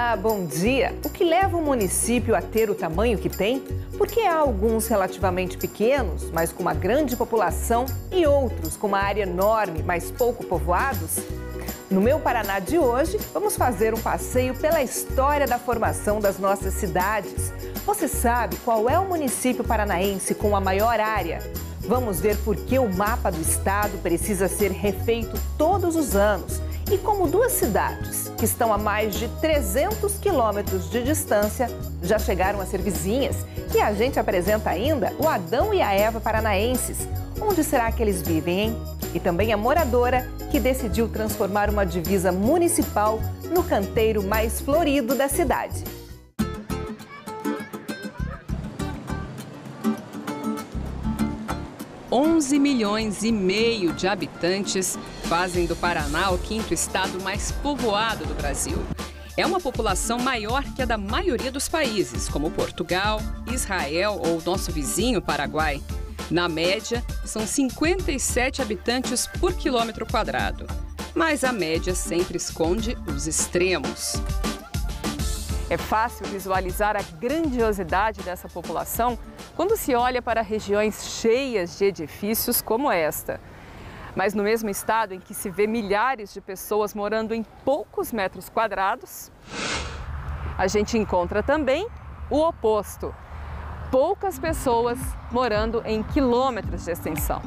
Olá, bom dia! O que leva um município a ter o tamanho que tem? Porque há alguns relativamente pequenos, mas com uma grande população, e outros com uma área enorme, mas pouco povoados? No Meu Paraná de hoje, vamos fazer um passeio pela história da formação das nossas cidades. Você sabe qual é o município paranaense com a maior área? Vamos ver por que o mapa do estado precisa ser refeito todos os anos e como duas cidades, que estão a mais de 300 quilômetros de distância, já chegaram a ser vizinhas. E a gente apresenta ainda o Adão e a Eva paranaenses. Onde será que eles vivem, hein? E também a moradora que decidiu transformar uma divisa municipal no canteiro mais florido da cidade. $11,5 milhões de habitantes fazem do Paraná o quinto estado mais povoado do Brasil. É uma população maior que a da maioria dos países, como Portugal, Israel ou nosso vizinho Paraguai. Na média, são 57 habitantes por quilômetro quadrado. Mas a média sempre esconde os extremos. É fácil visualizar a grandiosidade dessa população quando se olha para regiões cheias de edifícios como esta. Mas no mesmo estado em que se vê milhares de pessoas morando em poucos metros quadrados, a gente encontra também o oposto. Poucas pessoas morando em quilômetros de extensão.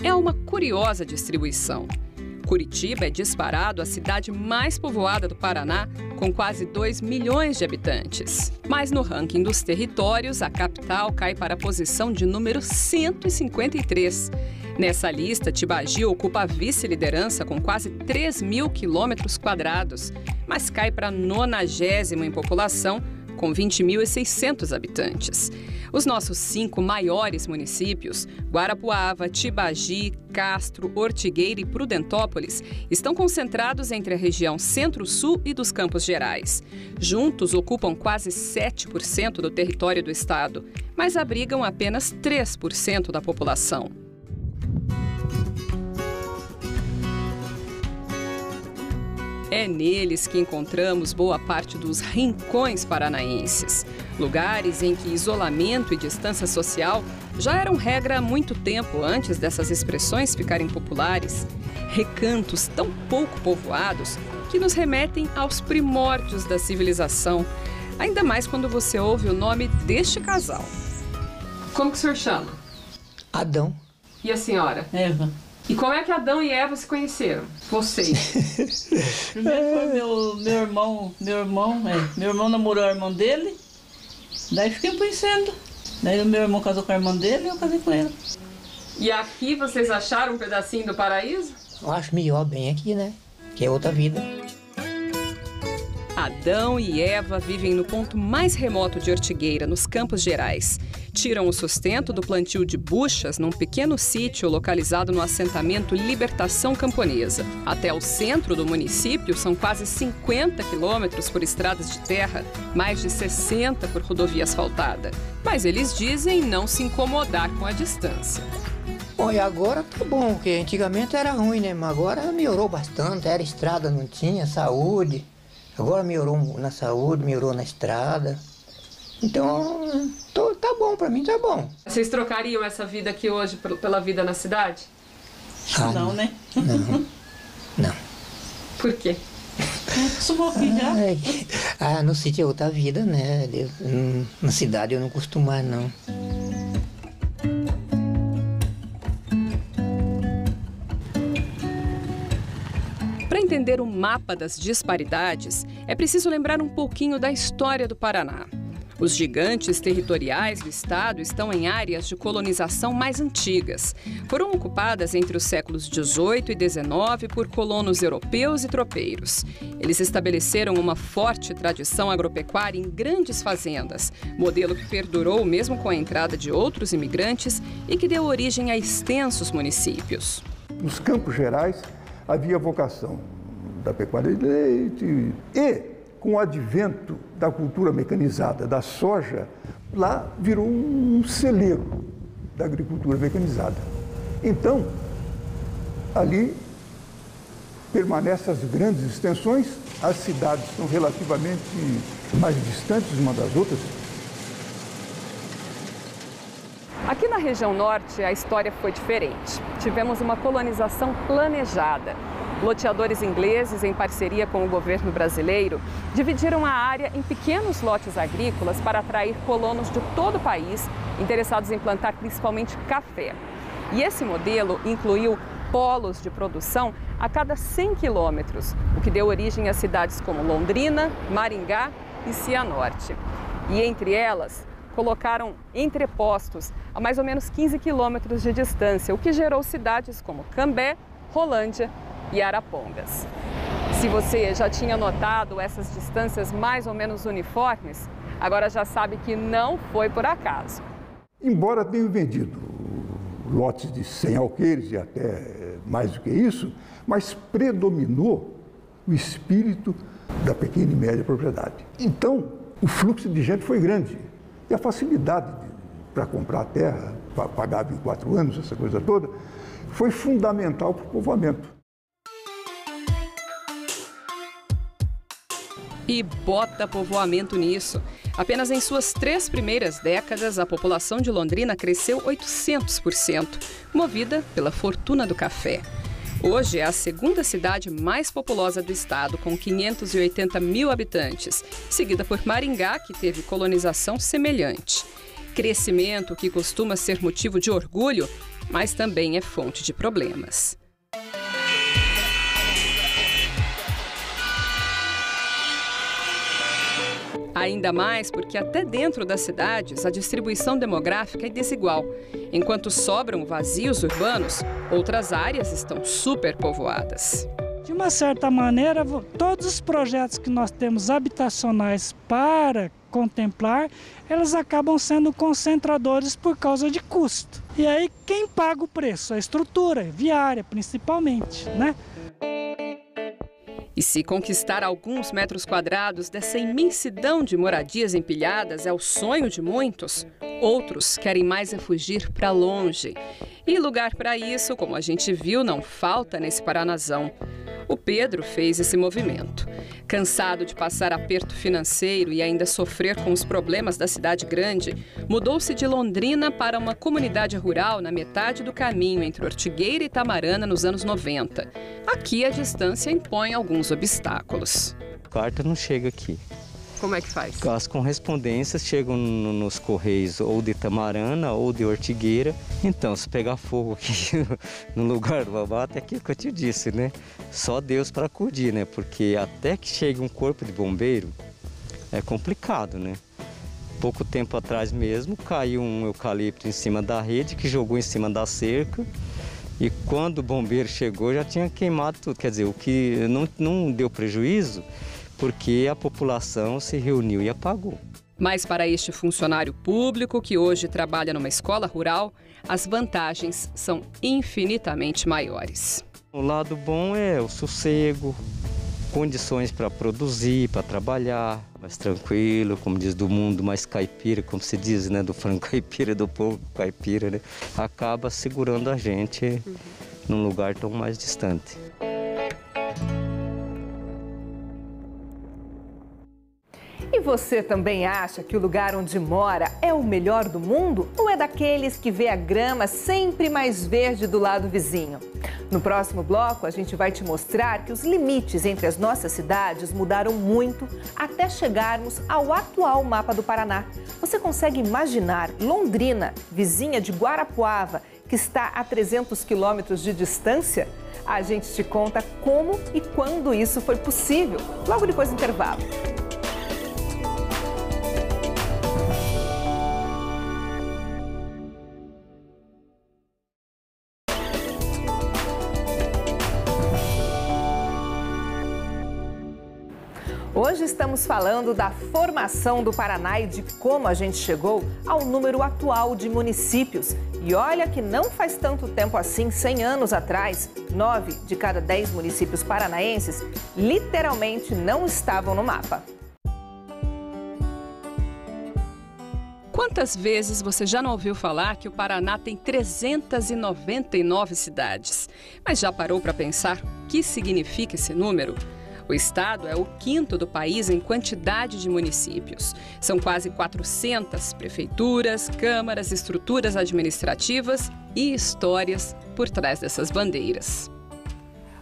É uma curiosa distribuição. Curitiba é disparado a cidade mais povoada do Paraná, com quase 2 milhões de habitantes. Mas no ranking dos territórios, a capital cai para a posição de número 153. Nessa lista, Tibagi ocupa a vice-liderança com quase 3 mil quilômetros quadrados, mas cai para 90º em população, com 20.600 habitantes. Os nossos 5 maiores municípios, Guarapuava, Tibagi, Castro, Ortigueira e Prudentópolis, estão concentrados entre a região Centro-Sul e dos Campos Gerais. Juntos ocupam quase 7% do território do estado, mas abrigam apenas 3% da população. É neles que encontramos boa parte dos rincões paranaenses, lugares em que isolamento e distância social já eram regra há muito tempo antes dessas expressões ficarem populares. Recantos tão pouco povoados que nos remetem aos primórdios da civilização, ainda mais quando você ouve o nome deste casal. Como que o senhor chama? Adão. E a senhora? Eva. E como é que Adão e Eva se conheceram? Vocês? Primeiro foi meu irmão namorou a irmã dele, daí fiquei conhecendo. Daí o meu irmão casou com a irmã dele e eu casei com ele. E aqui vocês acharam um pedacinho do paraíso? Eu acho melhor bem aqui, né? Que é outra vida. Adão e Eva vivem no ponto mais remoto de Ortigueira, nos Campos Gerais. Tiram o sustento do plantio de buchas num pequeno sítio localizado no assentamento Libertação Camponesa. Até o centro do município são quase 50 quilômetros por estradas de terra, mais de 60 por rodovia asfaltada. Mas eles dizem não se incomodar com a distância. Bom, e agora tá bom, porque antigamente era ruim, né? Mas agora melhorou bastante, era estrada, não tinha, saúde. Agora melhorou na saúde, melhorou na estrada. Então, tá bom, pra mim tá bom. Vocês trocariam essa vida aqui hoje pela vida na cidade? Não, né? Não. Por quê? Acostumou aqui já. No sítio é outra vida, né? Na cidade eu não costumo mais, não. Para entender o mapa das disparidades, é preciso lembrar um pouquinho da história do Paraná. Os gigantes territoriais do estado estão em áreas de colonização mais antigas. Foram ocupadas entre os séculos XVIII e XIX por colonos europeus e tropeiros. Eles estabeleceram uma forte tradição agropecuária em grandes fazendas, modelo que perdurou mesmo com a entrada de outros imigrantes e que deu origem a extensos municípios. Nos Campos Gerais havia vocação da pecuária de leite e, com o advento da cultura mecanizada da soja, lá virou um celeiro da agricultura mecanizada. Então, ali permanecem as grandes extensões, as cidades são relativamente mais distantes uma das outras. Aqui na região norte, a história foi diferente. Tivemos uma colonização planejada. Loteadores ingleses, em parceria com o governo brasileiro, dividiram a área em pequenos lotes agrícolas para atrair colonos de todo o país, interessados em plantar principalmente café. E esse modelo incluiu polos de produção a cada 100 quilômetros, o que deu origem a cidades como Londrina, Maringá e Cianorte. E entre elas, colocaram entrepostos a mais ou menos 15 quilômetros de distância, o que gerou cidades como Cambé, Rolândia e Arapongas. Se você já tinha notado essas distâncias mais ou menos uniformes, agora já sabe que não foi por acaso. Embora tenham vendido lotes de 100 alqueires e até mais do que isso, mas predominou o espírito da pequena e média propriedade. Então, o fluxo de gente foi grande e a facilidade para comprar a terra, pagava em 4 anos, essa coisa toda, foi fundamental para o povoamento. E bota povoamento nisso. Apenas em suas 3 primeiras décadas, a população de Londrina cresceu 800%, movida pela fortuna do café. Hoje é a segunda cidade mais populosa do estado, com 580 mil habitantes, seguida por Maringá, que teve colonização semelhante. Crescimento que costuma ser motivo de orgulho, mas também é fonte de problemas. Ainda mais porque até dentro das cidades a distribuição demográfica é desigual. Enquanto sobram vazios urbanos, outras áreas estão superpovoadas. De uma certa maneira, todos os projetos que nós temos habitacionais para contemplar, eles acabam sendo concentradores por causa de custo. E aí quem paga o preço? A estrutura viária, principalmente, né? E se conquistar alguns metros quadrados dessa imensidão de moradias empilhadas é o sonho de muitos, outros querem mais fugir para longe. E lugar para isso, como a gente viu, não falta nesse Paranazão. O Pedro fez esse movimento. Cansado de passar aperto financeiro e ainda sofrer com os problemas da cidade grande, mudou-se de Londrina para uma comunidade rural na metade do caminho entre Ortigueira e Itamarana nos anos 90. Aqui a distância impõe alguns obstáculos. Carta não chega aqui. Como é que faz? As correspondências chegam nos correios ou de Itamarana ou de Ortigueira. Então, se pegar fogo aqui no lugar do abate, é aquilo que eu te disse, né? Só Deus para acudir, né? Porque até que chegue um corpo de bombeiro, é complicado, né? Pouco tempo atrás mesmo, caiu um eucalipto em cima da rede, que jogou em cima da cerca. E quando o bombeiro chegou, já tinha queimado tudo. Quer dizer, o que não deu prejuízo, porque a população se reuniu e apagou. Mas para este funcionário público, que hoje trabalha numa escola rural, as vantagens são infinitamente maiores. O lado bom é o sossego, condições para produzir, para trabalhar, mais tranquilo, como diz, do mundo mais caipira, como se diz, né, do frango caipira, do povo caipira, né, acaba segurando a gente num lugar tão mais distante. E você também acha que o lugar onde mora é o melhor do mundo? Ou é daqueles que vê a grama sempre mais verde do lado vizinho? No próximo bloco, a gente vai te mostrar que os limites entre as nossas cidades mudaram muito até chegarmos ao atual mapa do Paraná. Você consegue imaginar Londrina, vizinha de Guarapuava, que está a 300 quilômetros de distância? A gente te conta como e quando isso foi possível, logo depois do intervalo. Hoje estamos falando da formação do Paraná e de como a gente chegou ao número atual de municípios. E olha que não faz tanto tempo assim, 100 anos atrás, 9 de cada 10 municípios paranaenses literalmente não estavam no mapa. Quantas vezes você já não ouviu falar que o Paraná tem 399 cidades? Mas já parou para pensar o que significa esse número? O estado é o 5º do país em quantidade de municípios. São quase 400 prefeituras, câmaras, estruturas administrativas e histórias por trás dessas bandeiras.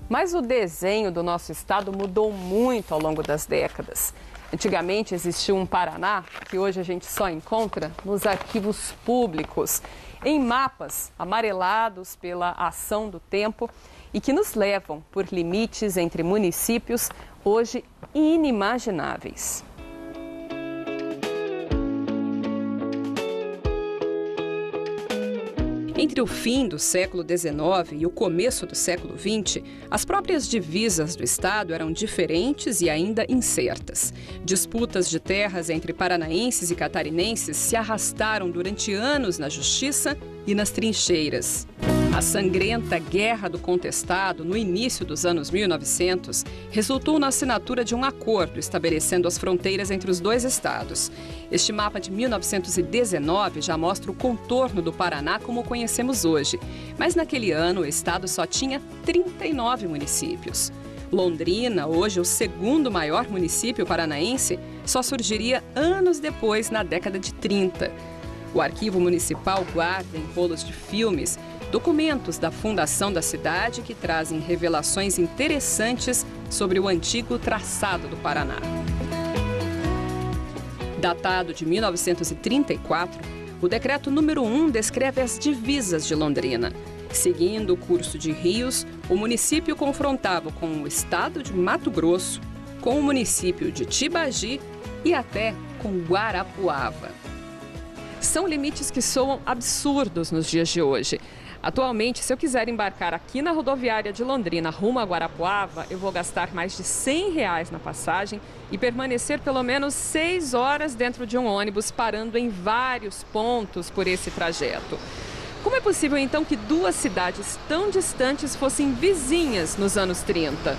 Mas o desenho do nosso estado mudou muito ao longo das décadas. Antigamente existiu um Paraná que hoje a gente só encontra nos arquivos públicos, em mapas amarelados pela ação do tempo e que nos levam por limites entre municípios hoje inimagináveis. Entre o fim do século XIX e o começo do século XX, as próprias divisas do estado eram diferentes e ainda incertas. Disputas de terras entre paranaenses e catarinenses se arrastaram durante anos na justiça e nas trincheiras. A sangrenta Guerra do Contestado, no início dos anos 1900, resultou na assinatura de um acordo estabelecendo as fronteiras entre os dois estados. Este mapa de 1919 já mostra o contorno do Paraná como o conhecemos hoje, mas naquele ano o estado só tinha 39 municípios. Londrina, hoje o 2º maior município paranaense, só surgiria anos depois, na década de 30. O Arquivo Municipal guarda em rolos de filmes documentos da fundação da cidade que trazem revelações interessantes sobre o antigo traçado do Paraná. Datado de 1934, o decreto número 1 descreve as divisas de Londrina. Seguindo o curso de rios, o município confrontava com o estado de Mato Grosso, com o município de Tibagi e até com Guarapuava. São limites que soam absurdos nos dias de hoje. Atualmente, se eu quiser embarcar aqui na rodoviária de Londrina rumo a Guarapuava, eu vou gastar mais de R$100 na passagem e permanecer pelo menos 6 horas dentro de um ônibus, parando em vários pontos por esse trajeto. Como é possível, então, que duas cidades tão distantes fossem vizinhas nos anos 30?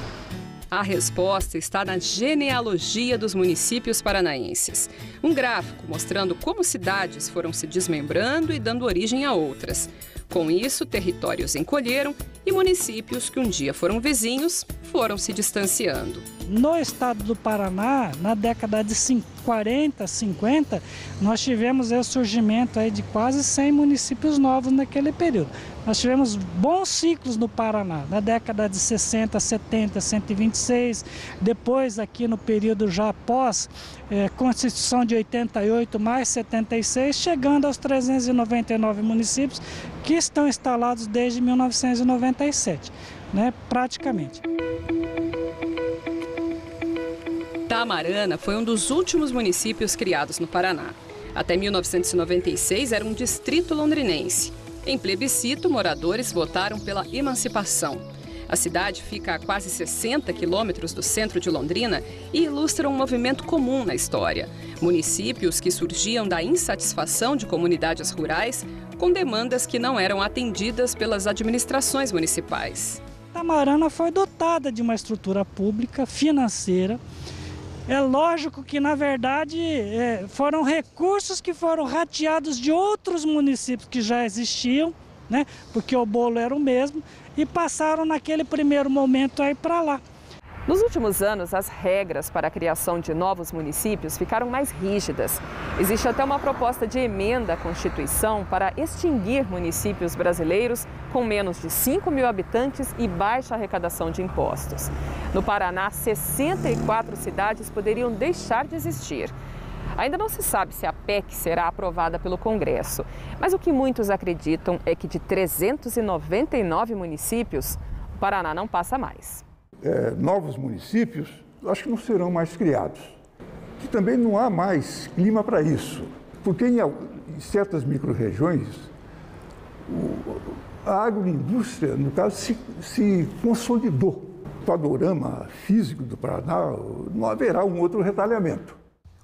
A resposta está na genealogia dos municípios paranaenses. Um gráfico mostrando como cidades foram se desmembrando e dando origem a outras. Com isso, territórios encolheram e municípios que um dia foram vizinhos foram se distanciando. No estado do Paraná, na década de 40, 50, nós tivemos o surgimento de quase 100 municípios novos naquele período. Nós tivemos bons ciclos no Paraná, na década de 60, 70, 126, depois aqui no período já após Constituição de 88 mais 76, chegando aos 399 municípios que estão instalados desde 1997, praticamente. Tamarana foi um dos últimos municípios criados no Paraná. Até 1996 era um distrito londrinense. Em plebiscito, moradores votaram pela emancipação. A cidade fica a quase 60 quilômetros do centro de Londrina e ilustra um movimento comum na história. Municípios que surgiam da insatisfação de comunidades rurais com demandas que não eram atendidas pelas administrações municipais. Tamarana foi dotada de uma estrutura pública, financeira. É lógico que, na verdade, foram recursos que foram rateados de outros municípios que já existiam, porque o bolo era o mesmo, e passaram naquele primeiro momento para lá. Nos últimos anos, as regras para a criação de novos municípios ficaram mais rígidas. Existe até uma proposta de emenda à Constituição para extinguir municípios brasileiros com menos de 5 mil habitantes e baixa arrecadação de impostos. No Paraná, 64 cidades poderiam deixar de existir. Ainda não se sabe se a PEC será aprovada pelo Congresso, mas o que muitos acreditam é que de 399 municípios, o Paraná não passa mais. Novos municípios, acho que não serão mais criados. Que também não há mais clima para isso, porque em certas micro-regiões, a agroindústria, no caso, se consolidou. O panorama físico do Paraná, não haverá um outro retalhamento.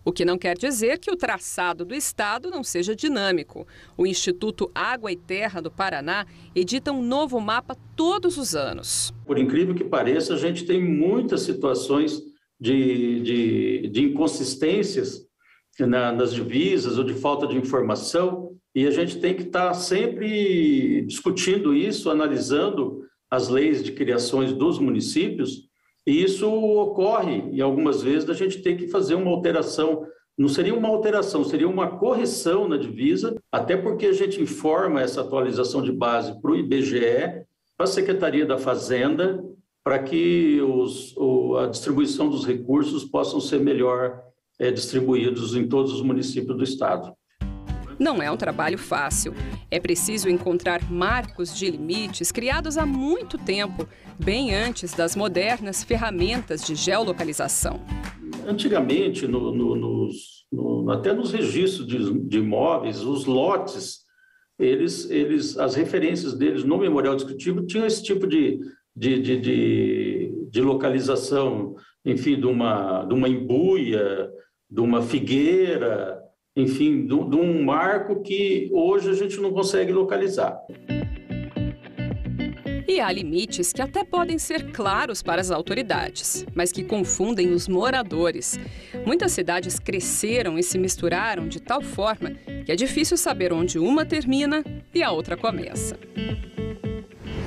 O que não quer dizer que o traçado do estado não seja dinâmico. O Instituto Água e Terra do Paraná edita um novo mapa todos os anos. Por incrível que pareça, a gente tem muitas situações de inconsistências nas divisas ou de falta de informação, e a gente tem que estar sempre discutindo isso, analisando as leis de criações dos municípios, e isso ocorre, e algumas vezes a gente tem que fazer uma alteração. Não seria uma alteração, seria uma correção na divisa, até porque a gente informa essa atualização de base para o IBGE, para a Secretaria da Fazenda, para que a distribuição dos recursos possam ser melhor distribuídos em todos os municípios do estado. Não é um trabalho fácil. É preciso encontrar marcos de limites criados há muito tempo, bem antes das modernas ferramentas de geolocalização. Antigamente, até nos registros de imóveis, os lotes, as referências deles no memorial descritivo tinham esse tipo de localização, enfim, de uma embuia, de uma figueira, enfim, de um marco que hoje a gente não consegue localizar. E há limites que até podem ser claros para as autoridades, mas que confundem os moradores. Muitas cidades cresceram e se misturaram de tal forma que é difícil saber onde uma termina e a outra começa.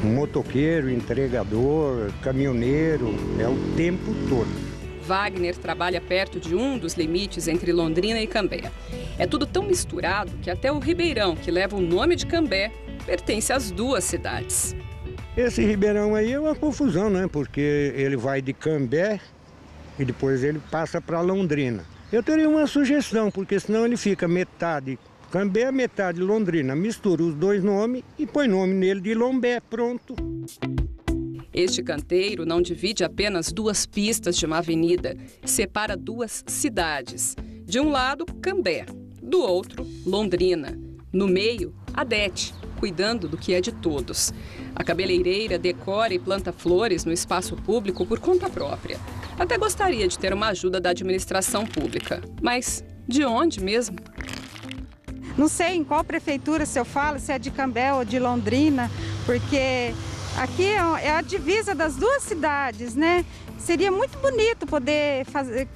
Motoqueiro, entregador, caminhoneiro, é o tempo todo. Wagner trabalha perto de um dos limites entre Londrina e Cambé. É tudo tão misturado que até o Ribeirão, que leva o nome de Cambé, pertence às duas cidades. Esse Ribeirão aí é uma confusão, né? Porque ele vai de Cambé e depois ele passa para Londrina. Eu teria uma sugestão, porque senão ele fica metade Cambé, metade Londrina. Mistura os dois nomes e põe nome nele de Lombé, pronto. Este canteiro não divide apenas duas pistas de uma avenida, separa duas cidades. De um lado, Cambé, do outro, Londrina. No meio, Adete, cuidando do que é de todos. A cabeleireira decora e planta flores no espaço público por conta própria. Até gostaria de ter uma ajuda da administração pública. Mas de onde mesmo? Não sei em qual prefeitura se eu falo, se é de Cambé ou de Londrina, porque aqui é a divisa das duas cidades, né? Seria muito bonito poder fazer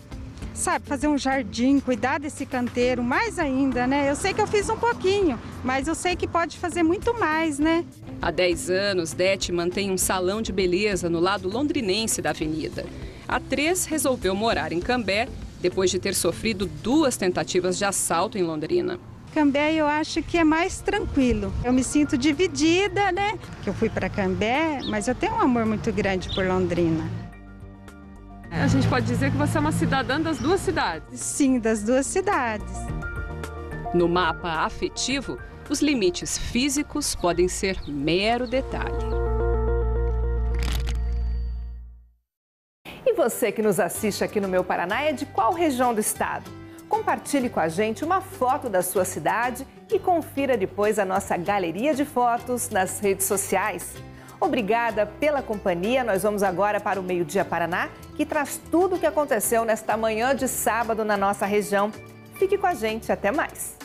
um jardim, cuidar desse canteiro, mais ainda, né? Eu sei que eu fiz um pouquinho, mas eu sei que pode fazer muito mais, né? Há 10 anos, Dete mantém um salão de beleza no lado londrinense da avenida. Há 3, resolveu morar em Cambé, depois de ter sofrido 2 tentativas de assalto em Londrina. Cambé eu acho que é mais tranquilo. Eu me sinto dividida, né? Eu fui para Cambé, mas eu tenho um amor muito grande por Londrina. A gente pode dizer que você é uma cidadã das duas cidades? Sim, das duas cidades. No mapa afetivo, os limites físicos podem ser mero detalhe. E você que nos assiste aqui no Meu Paraná é de qual região do estado? Compartilhe com a gente uma foto da sua cidade e confira depois a nossa galeria de fotos nas redes sociais. Obrigada pela companhia. Nós vamos agora para o Meio Dia Paraná, que traz tudo o que aconteceu nesta manhã de sábado na nossa região. Fique com a gente. Até mais.